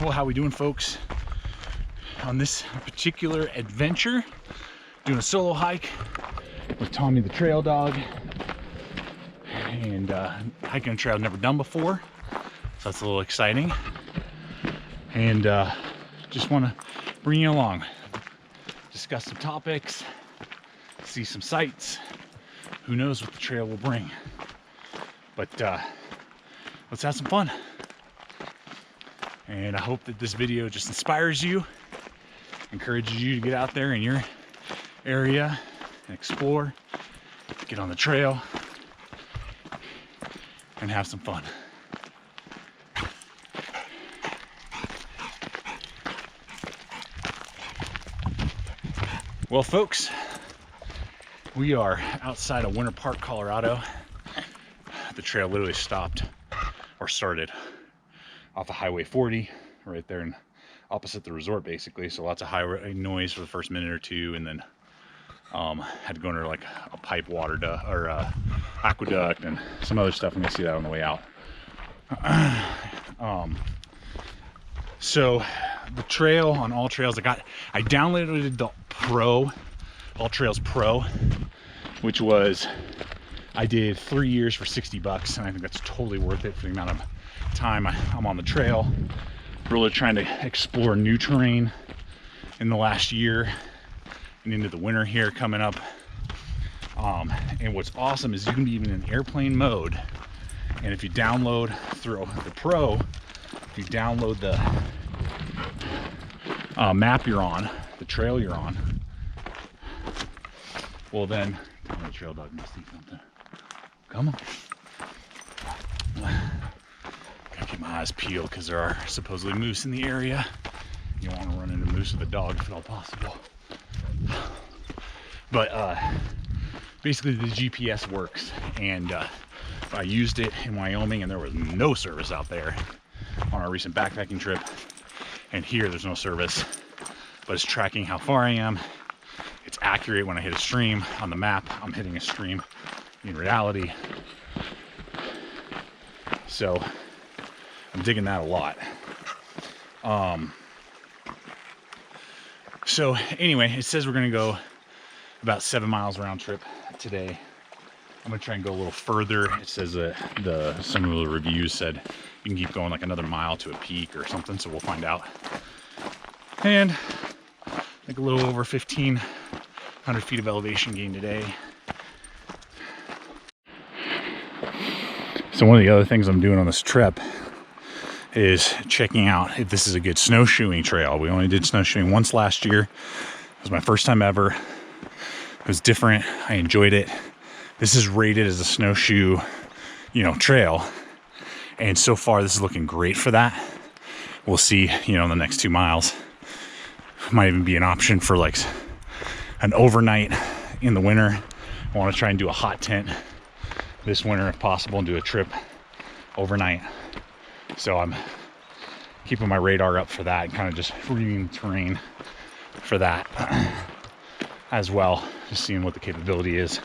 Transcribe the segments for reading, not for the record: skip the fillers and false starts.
Well, how we doing, folks? On this particular adventure, doing a solo hike with Tommy the trail dog, and hiking a trail I've never done before, so that's a little exciting. And just want to bring you along, discuss some topics, see some sights. Who knows what the trail will bring, but let's have some fun. And I hope that this video just inspires you, encourages you to get out there in your area and explore, get on the trail, and have some fun. Well, folks, we are outside of Winter Park, Colorado. The trail literally stopped, or started, off of Highway 40, right there and opposite the resort, basically. So lots of highway noise for the first minute or two, and then had to go under like a pipe water duct or aqueduct and some other stuff. I'm gonna see that on the way out. So the trail on All Trails, I downloaded the Pro, All Trails Pro, which was, I did 3 years for 60 bucks, and I think that's totally worth it for the amount of time I'm on the trail. Really trying to explore new terrain in the last year and into the winter here coming up. And what's awesome is you can be even in airplane mode, and if you download through the Pro, if you download the map you're on, the trail you're on, well then, the trail dog must eat something. Come on. Gotta keep my eyes peeled because there are supposedly moose in the area. You don't want to run into moose with a dog if at all possible. But basically the GPS works, and I used it in Wyoming and there was no service out there on our recent backpacking trip. And here there's no service, but it's tracking how far I am. It's accurate when I hit a stream. On the map, I'm hitting a stream in reality. So I'm digging that a lot. So anyway, it says we're gonna go about 7 miles round trip today. I'm gonna try and go a little further. It says that some of the reviews said you can keep going like another mile to a peak or something, so we'll find out. And I think a little over 1,500 feet of elevation gain today. So one of the other things I'm doing on this trip is checking out if this is a good snowshoeing trail. We only did snowshoeing once last year. It was my first time ever. It was different. I enjoyed it. This is rated as a snowshoe, trail. And so far this is looking great for that. We'll see, in the next 2 miles. Might even be an option for like an overnight in the winter. I want to try and do a hot tent this winter if possible and do a trip overnight. So I'm keeping my radar up for that and kind of just reading the terrain for that as well, just seeing what the capability is.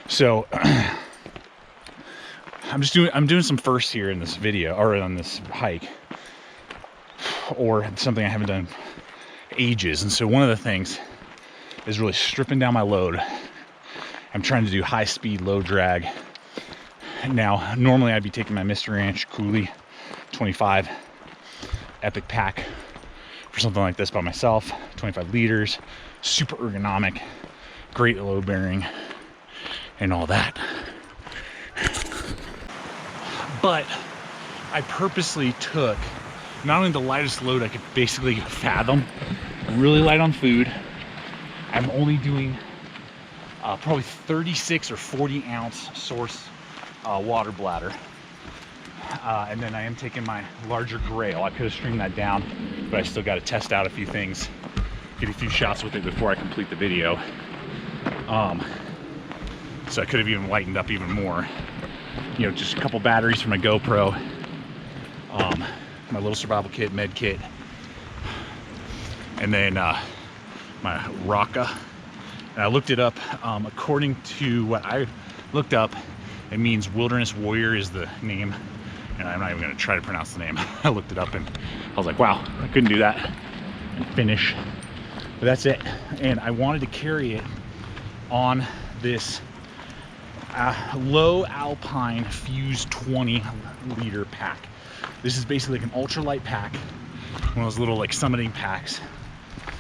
So I'm doing some firsts here in this video, or on this hike, or something I haven't done ages. And so one of the things is really stripping down my load. I'm trying to do high speed, low drag. Now, normally I'd be taking my Mr. Ranch Coulee 25 Epic Pack for something like this by myself, 25 liters, super ergonomic, great load bearing, and all that. But I purposely took not only the lightest load I could basically fathom, really light on food. I'm only doing probably 36 or 40 ounce source water bladder. And then I am taking my larger GRAYL. I could have streamed that down, but I still got to test out a few things, get a few shots with it before I complete the video. So I could have even lightened up even more. Just a couple batteries for my GoPro, my little survival kit, med kit, and then my Raka. And I looked it up. According to what I looked up, it means Wilderness Warrior is the name and I'm not even gonna try to pronounce the name. I looked it up and I was like, wow, I couldn't do that and finish. But that's it. And I wanted to carry it on this low alpine Fuse 20 liter pack. This is basically like an ultralight pack, one of those little like summiting packs.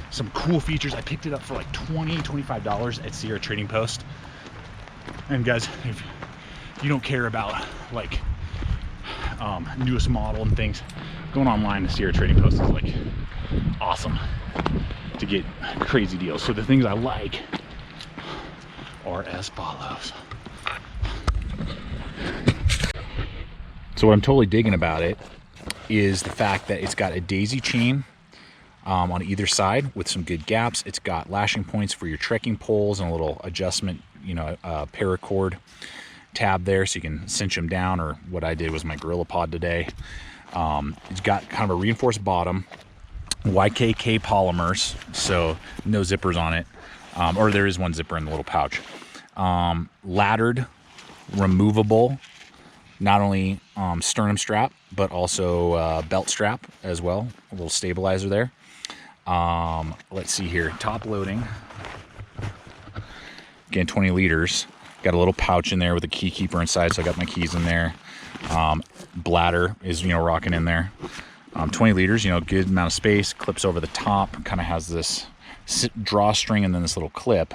Some cool features. I picked it up for like $20–25 at Sierra Trading Post. And guys, if you don't care about like newest model and things, going online to Sierra Trading Post is like awesome to get crazy deals. So the things I like are as follows. So what I'm totally digging about it is the fact that it's got a daisy chain on either side with some good gaps. It's got lashing points for your trekking poles and a little adjustment, you know, paracord tab there so you can cinch them down, or what I did was my Gorilla Pod today. It's got kind of a reinforced bottom, YKK polymers, so no zippers on it, or there is one zipper in the little pouch. Laddered, removable, not only sternum strap, but also belt strap as well, a little stabilizer there. Let's see here, top loading, again 20 liters, got a little pouch in there with a key keeper inside, so I got my keys in there. Bladder is, you know, rocking in there. 20 liters, you know, good amount of space, clips over the top, kind of has this drawstring and then this little clip.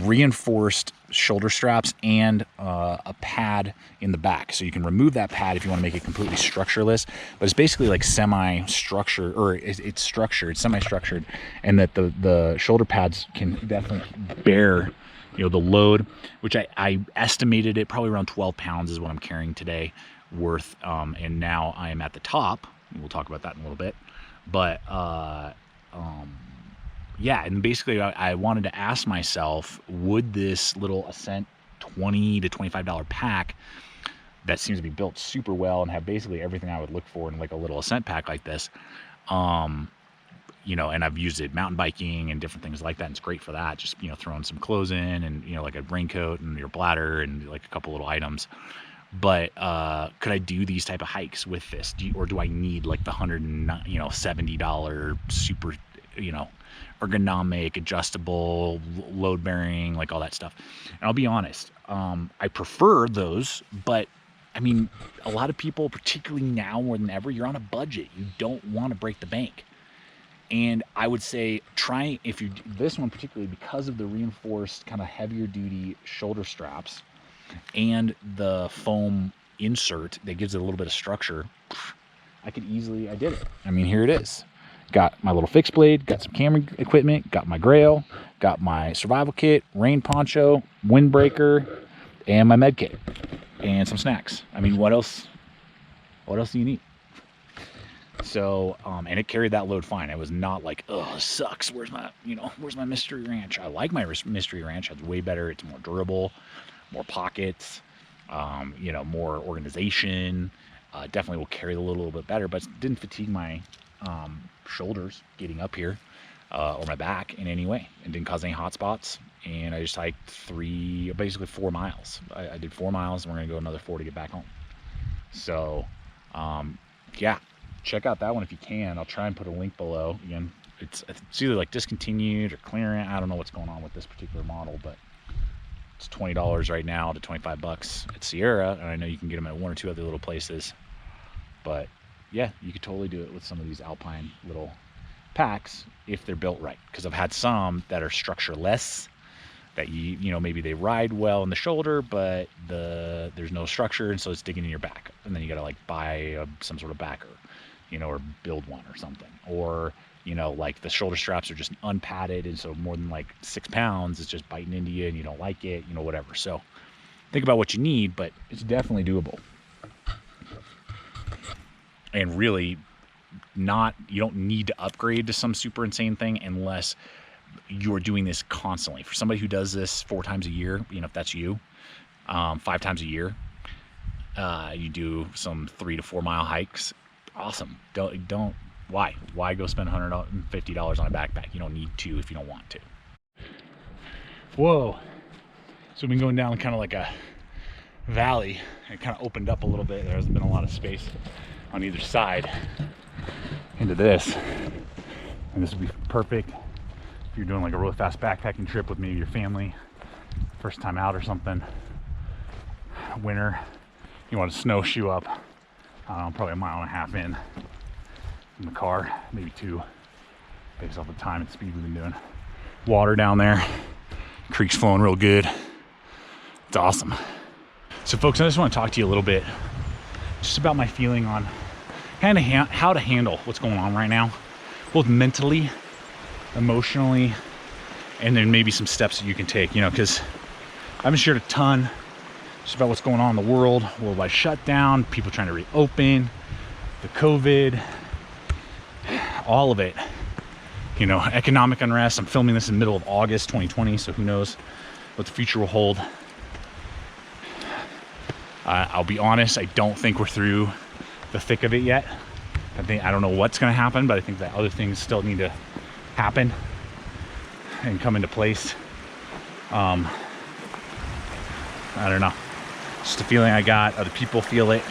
Reinforced shoulder straps and a pad in the back, so you can remove that pad if you want to make it completely structureless, but it's basically like semi-structured, or it's structured, it's semi-structured, and that the shoulder pads can definitely bear, you know, the load, which I estimated it probably around 12 pounds is what I'm carrying today worth, and now I am at the top. We'll talk about that in a little bit, but yeah, and basically I wanted to ask myself, would this little Ascent $20 to $25 pack that seems to be built super well and have basically everything I would look for in like a little Ascent pack like this, you know, and I've used it mountain biking and different things like that, and it's great for that, just, you know, throwing some clothes in and, you know, like a raincoat and your bladder and like a couple little items. But could I do these type of hikes with this, or do I need like the $170 super, you know, ergonomic, adjustable, load bearing, like all that stuff? And I'll be honest, I prefer those, but I mean, a lot of people, particularly now more than ever, you're on a budget. You don't want to break the bank. And I would say try, if you, this one particularly because of the reinforced kind of heavier duty shoulder straps and the foam insert that gives it a little bit of structure, I did it. I mean, here it is. Got my little fixed blade, got some camera equipment, got my GRAYL, got my survival kit, rain poncho, windbreaker, and my med kit, and some snacks. I mean, what else do you need? So, and it carried that load fine. It was not like, oh, this sucks. Where's my mystery ranch? I like my mystery ranch. It's way better. It's more durable, more pockets, you know, more organization. Definitely will carry a little bit better, but it didn't fatigue my shoulders getting up here or my back in any way. It didn't cause any hot spots, and I just hiked basically 4 miles. I did 4 miles, and we're gonna go another 4 to get back home. So yeah, check out that one if you can. I'll try and put a link below. Again, it's either like discontinued or clearance. I don't know what's going on with this particular model, but it's $20 right now to $25 at Sierra, and I know you can get them at 1 or 2 other little places. But yeah, you could totally do it with some of these alpine little packs if they're built right, because I've had some that are structureless, that you know, maybe they ride well in the shoulder, but there's no structure, and so it's digging in your back, and then you gotta like buy some sort of backer, you know, or build one or something. Or, you know, like the shoulder straps are just unpadded, and so more than like 6 pounds is just biting into you and you don't like it, you know, whatever. So think about what you need, but it's definitely doable. And really you don't need to upgrade to some super insane thing unless you're doing this constantly. For somebody who does this 4 times a year, you know, if that's you, 5 times a year, you do some 3 to 4 mile hikes, awesome. Why go spend $150 on a backpack? You don't need to if you don't want to. Whoa. So we've been going down kind of like a valley. It kind of opened up a little bit. There hasn't been a lot of space on either side into this. And this would be perfect if you're doing like a really fast backpacking trip with maybe your family, first time out or something. Winter, you want to snowshoe up, I don't know, probably 1.5 miles in the car, maybe 2, based off the time and speed we've been doing. Water down there, creek's flowing real good. It's awesome. So folks, I just want to talk to you a little bit just about my feeling on kind of how to handle what's going on right now, both mentally, emotionally, and then maybe some steps that you can take, you know, because I've been shared a ton just about what's going on in the world, worldwide shutdown, people trying to reopen, the COVID, all of it, you know, economic unrest. I'm filming this in the middle of August 2020, so who knows what the future will hold. I'll be honest, I don't think we're through the thick of it yet. I don't know what's going to happen, but I think that other things still need to happen and come into place. I don't know. Just a feeling I got. Other people feel it.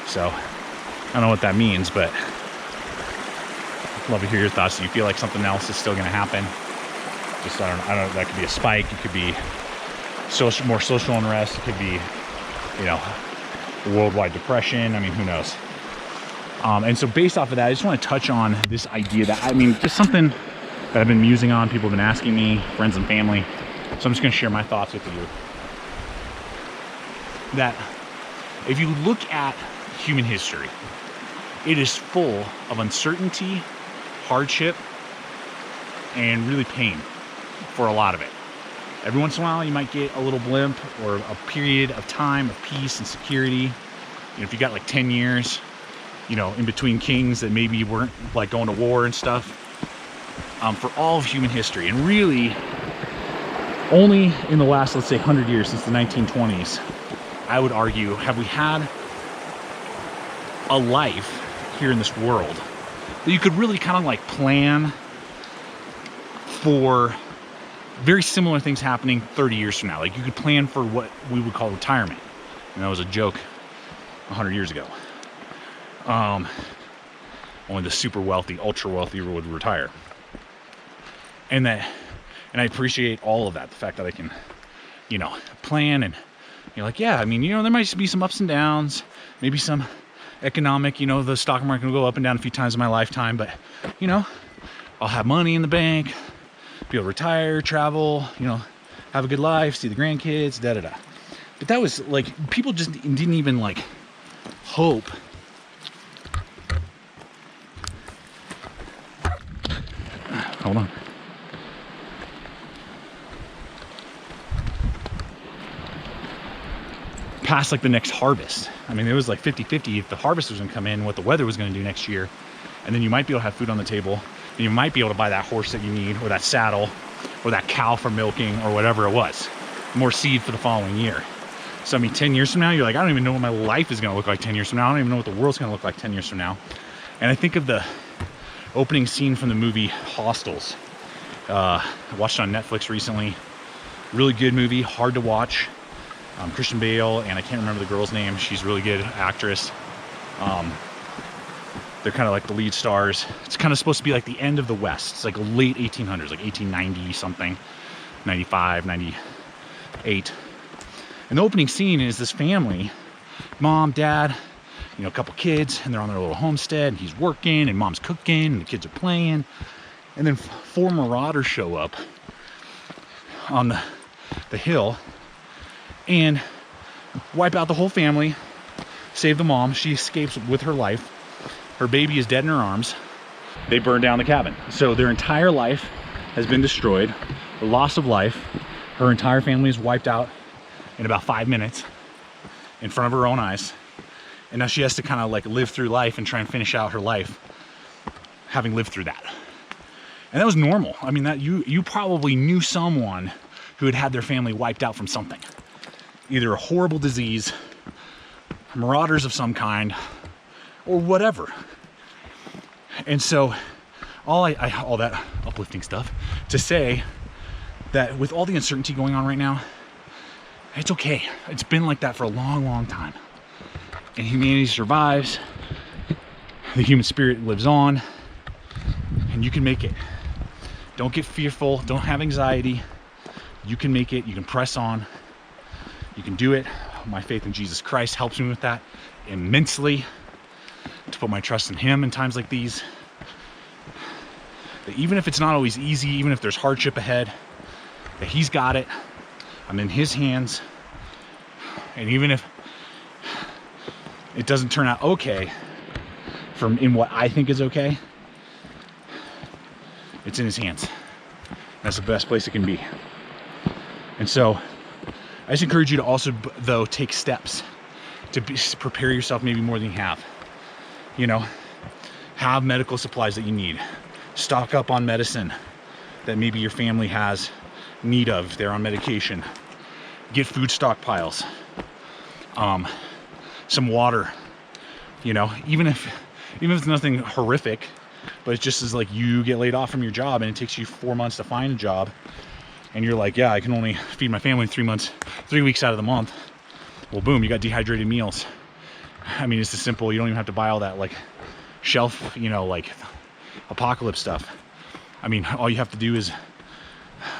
So I don't know what that means, but I'd love to hear your thoughts. Do you feel like something else is still going to happen? Just I don't know. That could be a spike. It could be more social unrest. It could be, you know, worldwide depression. I mean, who knows? And so based off of that, I just want to touch on this idea that, I mean, just something that I've been musing on. People have been asking me, friends and family. So I'm just going to share my thoughts with you. That if you look at human history, it is full of uncertainty, hardship, and really pain for a lot of it. Every once in a while, you might get a little blimp or a period of time of peace and security. You know, if you got like 10 years, you know, in between kings that maybe weren't like going to war and stuff, for all of human history. And really, only in the last, let's say, 100 years, since the 1920s, I would argue, have we had a life here in this world that you could really kind of like plan for very similar things happening 30 years from now. Like you could plan for what we would call retirement. And that was a joke 100 years ago. Only the super wealthy, ultra wealthy would retire. And I appreciate all of that. The fact that I can, you know, plan, and you're like, yeah, I mean, you know, there might be some ups and downs, maybe some economic, you know, the stock market will go up and down a few times in my lifetime, but, you know, I'll have money in the bank, be able to retire, travel, you know, have a good life, see the grandkids, da-da-da. But that was like, people just didn't even like hope. Hold on. Past like the next harvest. I mean, it was like 50-50 if the harvest was going to come in, what the weather was going to do next year. And then you might be able to have food on the table, and you might be able to buy that horse that you need, or that saddle, or that cow for milking, or whatever it was. More seed for the following year. So I mean, 10 years from now, you're like, I don't even know what my life is going to look like 10 years from now. I don't even know what the world's going to look like 10 years from now. And I think of the opening scene from the movie Hostels. I watched it on Netflix recently. Really good movie, hard to watch. Christian Bale, and I can't remember the girl's name. She's a really good actress. They're kind of like the lead stars. It's kind of supposed to be like the end of the West. It's like late 1800s, like 1890 something, 95, 98. And the opening scene is this family, mom, dad, you know, a couple kids, and they're on their little homestead, and he's working, and mom's cooking, and the kids are playing. And then 4 marauders show up on the hill and wipe out the whole family, save the mom. She escapes with her life. Her baby is dead in her arms. They burn down the cabin. So their entire life has been destroyed, the loss of life. Her entire family is wiped out in about 5 minutes in front of her own eyes. And now she has to kind of like live through life and try and finish out her life having lived through that. And that was normal. I mean, that you probably knew someone who had had their family wiped out from something. Either a horrible disease, marauders of some kind, or whatever. And so all that uplifting stuff to say that with all the uncertainty going on right now, It's okay. It's been like that for a long, long time. And humanity survives. The human spirit lives on. And you can make it. Don't get fearful. Don't have anxiety. You can make it. You can press on. You can do it. My faith in Jesus Christ helps me with that immensely. To put my trust in him in times like these. That even if it's not always easy, even if there's hardship ahead, that he's got it. I'm in his hands. And even if it doesn't turn out okay in what I think is okay, it's in his hands. That's the best place it can be. And so I just encourage you to also, though, take steps to prepare yourself maybe more than you have. You know, have medical supplies that you need. Stock up on medicine that maybe your family has need of. They're on medication. Get food stockpiles. Some water. You know, even if it's nothing horrific, but it's just as like you get laid off from your job and it takes you 4 months to find a job, and you're like, yeah, I can only feed my family 3 weeks out of the month. Well, boom, you got dehydrated meals. I mean, it's as simple. You don't even have to buy all that like shelf, you know, like apocalypse stuff. I mean, all you have to do is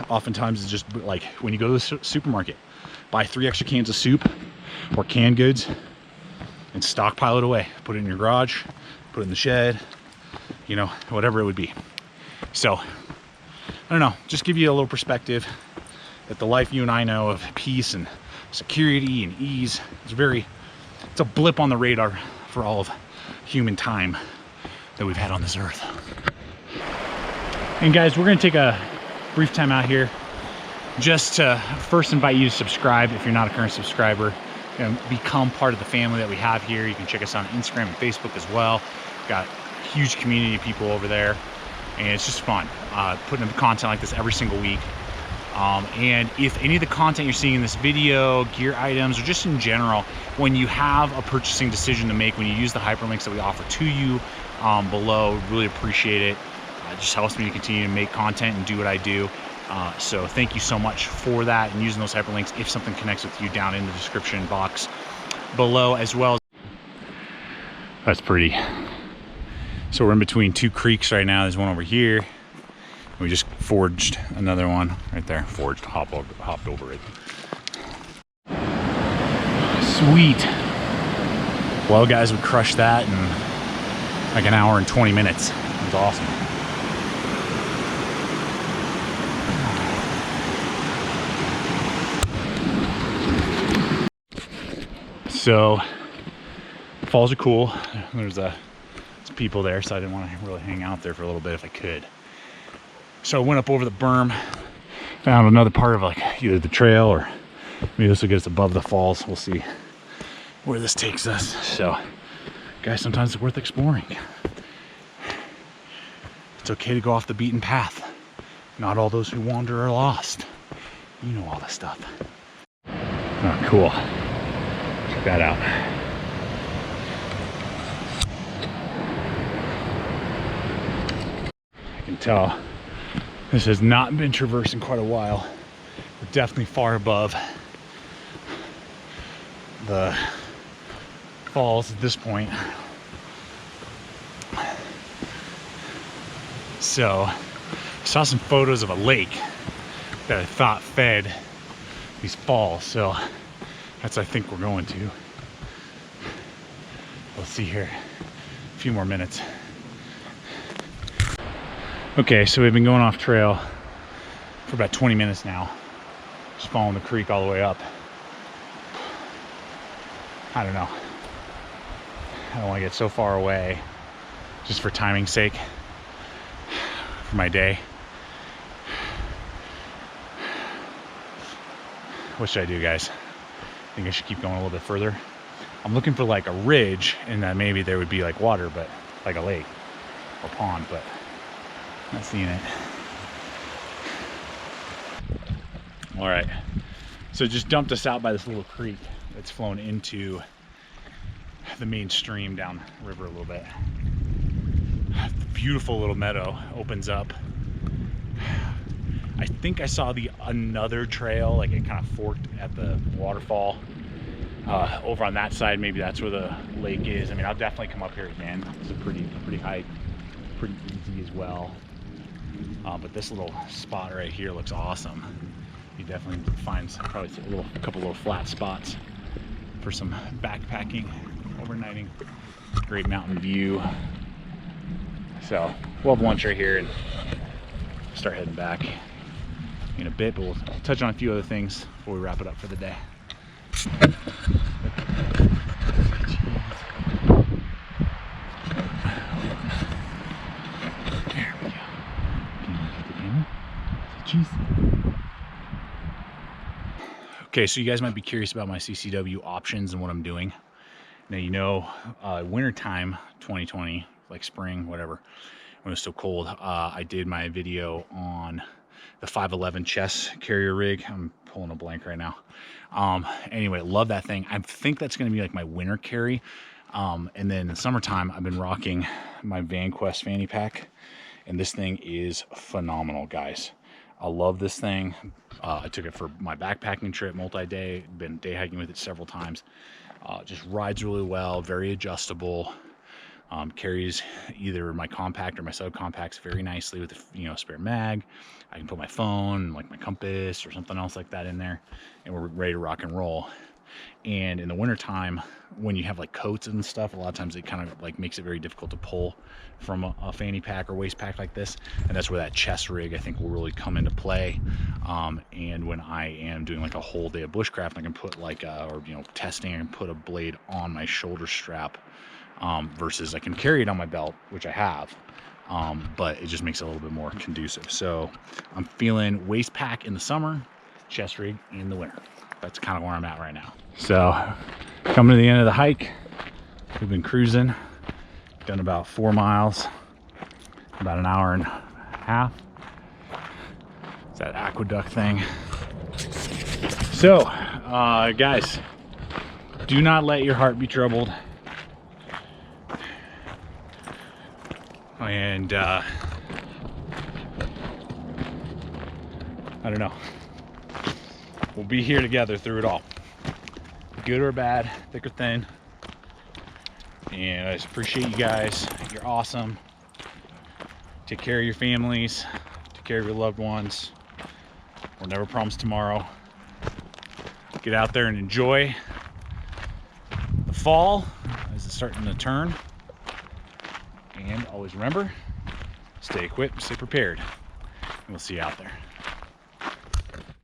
oftentimes is just like when you go to the supermarket, buy 3 extra cans of soup or canned goods and stockpile it away. Put it in your garage, put it in the shed, you know, whatever it would be. So I don't know, just give you a little perspective that the life you and I know of peace and security and ease is it's a blip on the radar for all of human time that we've had on this earth. And guys, we're gonna take a brief time out here just to first invite you to subscribe if you're not a current subscriber and become part of the family that we have here. You can check us out on Instagram and Facebook as well. We've got a huge community of people over there, and it's just fun putting up content like this every single week. And if any of the content you're seeing in this video, gear items, or just in general, when you have a purchasing decision to make, when you use the hyperlinks that we offer to you below, really appreciate it. It just helps me to continue to make content and do what I do. So thank you so much for that, and using those hyperlinks if something connects with you down in the description box below as well. That's pretty. So we're in between 2 creeks right now. There's one over here. We just forged another one right there. Forged, hopped over it. Sweet. Well, guys, we crushed that in like an hour and 20 minutes. It was awesome. So falls are cool. There's some people there, so I didn't want to really hang out there for a little bit if I could. So I went up over the berm, found another part of like either the trail or maybe this will get us above the falls. We'll see where this takes us. So guys, sometimes it's worth exploring. It's okay to go off the beaten path. Not all those who wander are lost. You know all this stuff. Oh, cool. Check that out. I can tell this has not been traversed in quite a while. We're definitely far above the falls at this point. So I saw some photos of a lake that I thought fed these falls. So that's what I think we're going to. Let's see here. A few more minutes. Okay, so we've been going off trail for about 20 minutes now. Just following the creek all the way up. I don't know. I don't want to get so far away just for timing's sake for my day. What should I do, guys? I think I should keep going a little bit further. I'm looking for like a ridge, and that maybe there would be like water, but like a lake or pond, but not seeing it. All right, so it just dumped us out by this little creek that's flown into the main stream down river a little bit. Beautiful little meadow opens up I think I saw another trail, like it kind of forked at the waterfall over on that side. Maybe that's where the lake is. I mean, I'll definitely come up here again. It's a pretty hike, pretty easy as well. But this little spot right here looks awesome. You definitely find probably a couple little flat spots for some backpacking, overnighting. Great mountain view. So we'll have lunch right here and start heading back in a bit, but we'll touch on a few other things before we wrap it up for the day. There we go. Can you look at the camera? Cheese. Okay, so you guys might be curious about my CCW options and what I'm doing. Now, you know, winter time 2020, like spring, whatever, when it was still cold, I did my video on the 511 chest carrier rig. I'm pulling a blank right now. Anyway, love that thing. I think that's going to be like my winter carry. And then in the summertime, I've been rocking my VanQuest fanny pack, and this thing is phenomenal, guys. I love this thing. I took it for my backpacking trip, multi-day, been day hiking with it several times. Just rides really well, very adjustable. Carries either my compact or my subcompacts very nicely with a spare mag. I can put my phone, like my compass or something else like that in there, and we're ready to rock and roll. And in the wintertime, when you have like coats and stuff, a lot of times it kind of like makes it very difficult to pull from a fanny pack or waist pack like this, and that's where that chest rig I think will really come into play. And when I am doing like a whole day of bushcraft, I can put like testing, I can put a blade on my shoulder strap, versus I can carry it on my belt, which I have, but it just makes it a little bit more conducive. So I'm feeling waist pack in the summer, chest rig in the winter. That's kind of where I'm at right now. So coming to the end of the hike, we've been cruising, done about 4 miles, about an hour and a half. It's that aqueduct thing. So guys, do not let your heart be troubled. And I don't know, we'll be here together through it all, good or bad, thick or thin. And I just appreciate you guys. You're awesome. Take care of your families, take care of your loved ones. We'll never promise tomorrow. Get out there and enjoy the fall as it's starting to turn. And always remember, stay equipped, stay prepared, and we'll see you out there.